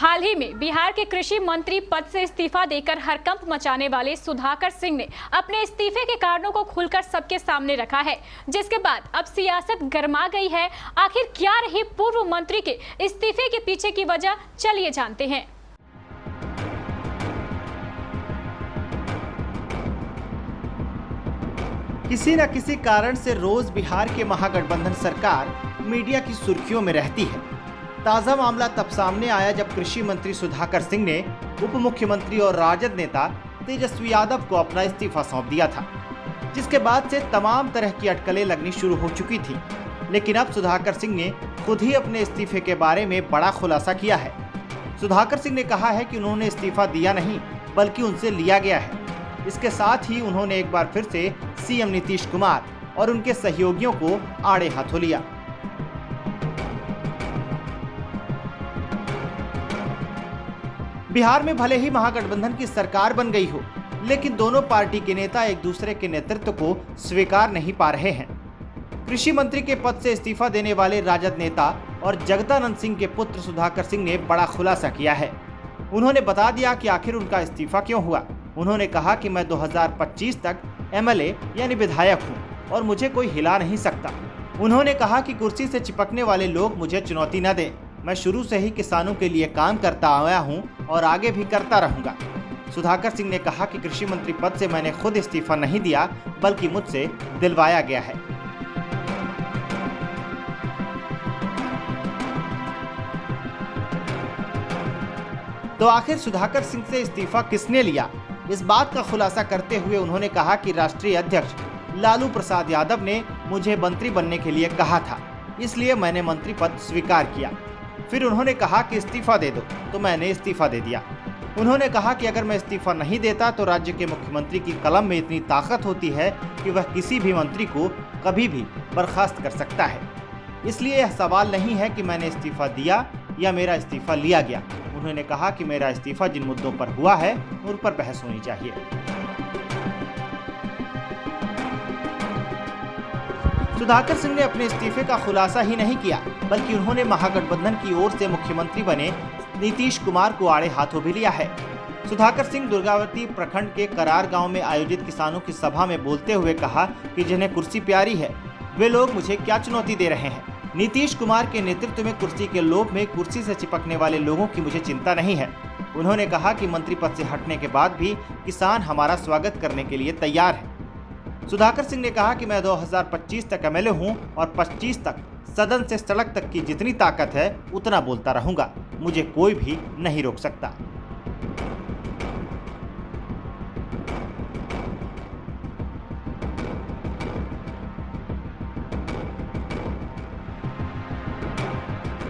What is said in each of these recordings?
हाल ही में बिहार के कृषि मंत्री पद से इस्तीफा देकर हड़कंप मचाने वाले सुधाकर सिंह ने अपने इस्तीफे के कारणों को खुलकर सबके सामने रखा है, जिसके बाद अब सियासत गर्मा गई है। आखिर क्या रही पूर्व मंत्री के इस्तीफे के पीछे की वजह, चलिए जानते हैं। किसी न किसी कारण से रोज बिहार के महागठबंधन सरकार मीडिया की सुर्खियों में रहती है। ताजा मामला तब सामने आया जब कृषि मंत्री सुधाकर सिंह ने उप मुख्यमंत्री और राजद नेता तेजस्वी यादव को अपना इस्तीफा सौंप दिया था, जिसके बाद से तमाम तरह की अटकलें लगनी शुरू हो चुकी थी। लेकिन अब सुधाकर सिंह ने खुद ही अपने इस्तीफे के बारे में बड़ा खुलासा किया है। सुधाकर सिंह ने कहा है कि उन्होंने इस्तीफा दिया नहीं बल्कि उनसे लिया गया है। इसके साथ ही उन्होंने एक बार फिर से सीएम नीतीश कुमार और उनके सहयोगियों को आड़े हाथों लिया। बिहार में भले ही महागठबंधन की सरकार बन गई हो, लेकिन दोनों पार्टी के नेता एक दूसरे के नेतृत्व को स्वीकार नहीं पा रहे हैं। कृषि मंत्री के पद से इस्तीफा देने वाले राजद नेता और जगदानंद सिंह के पुत्र सुधाकर सिंह ने बड़ा खुलासा किया है। उन्होंने बता दिया कि आखिर उनका इस्तीफा क्यों हुआ। उन्होंने कहा कि मैं 2025 तक एमएलए यानी विधायक हूं और मुझे कोई हिला नहीं सकता। उन्होंने कहा कि कुर्सी से चिपकने वाले लोग मुझे चुनौती न दें। मैं शुरू से ही किसानों के लिए काम करता आया हूं और आगे भी करता रहूंगा। सुधाकर सिंह ने कहा कि कृषि मंत्री पद से मैंने खुद इस्तीफा नहीं दिया बल्कि मुझसे दिलवाया गया है। तो आखिर सुधाकर सिंह से इस्तीफा किसने लिया, इस बात का खुलासा करते हुए उन्होंने कहा कि राष्ट्रीय अध्यक्ष लालू प्रसाद यादव ने मुझे मंत्री बनने के लिए कहा था, इसलिए मैंने मंत्री पद स्वीकार किया। फिर उन्होंने कहा कि इस्तीफा दे दो, तो मैंने इस्तीफा दे दिया। उन्होंने कहा कि अगर मैं इस्तीफा नहीं देता तो राज्य के मुख्यमंत्री की कलम में इतनी ताकत होती है कि वह किसी भी मंत्री को कभी भी बर्खास्त कर सकता है। इसलिए यह सवाल नहीं है कि मैंने इस्तीफा दिया या मेरा इस्तीफा लिया गया। उन्होंने कहा कि मेरा इस्तीफा जिन मुद्दों पर हुआ है उन पर बहस होनी चाहिए। सुधाकर सिंह ने अपने इस्तीफे का खुलासा ही नहीं किया बल्कि उन्होंने महागठबंधन की ओर से मुख्यमंत्री बने नीतीश कुमार को आड़े हाथों भी लिया है। सुधाकर सिंह दुर्गावती प्रखंड के करार गांव में आयोजित किसानों की सभा में बोलते हुए कहा कि जिन्हें कुर्सी प्यारी है वे लोग मुझे क्या चुनौती दे रहे हैं। नीतीश कुमार के नेतृत्व में कुर्सी के लोभ में कुर्सी से चिपकने वाले लोगों की मुझे चिंता नहीं है। उन्होंने कहा कि मंत्री पद से हटने के बाद भी किसान हमारा स्वागत करने के लिए तैयार है। सुधाकर सिंह ने कहा कि मैं 2025 तक एमएलए हूं और 25 तक सदन से सड़क तक की जितनी ताकत है उतना बोलता रहूंगा। मुझे कोई भी नहीं रोक सकता।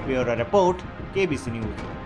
Bureau report, KBC news.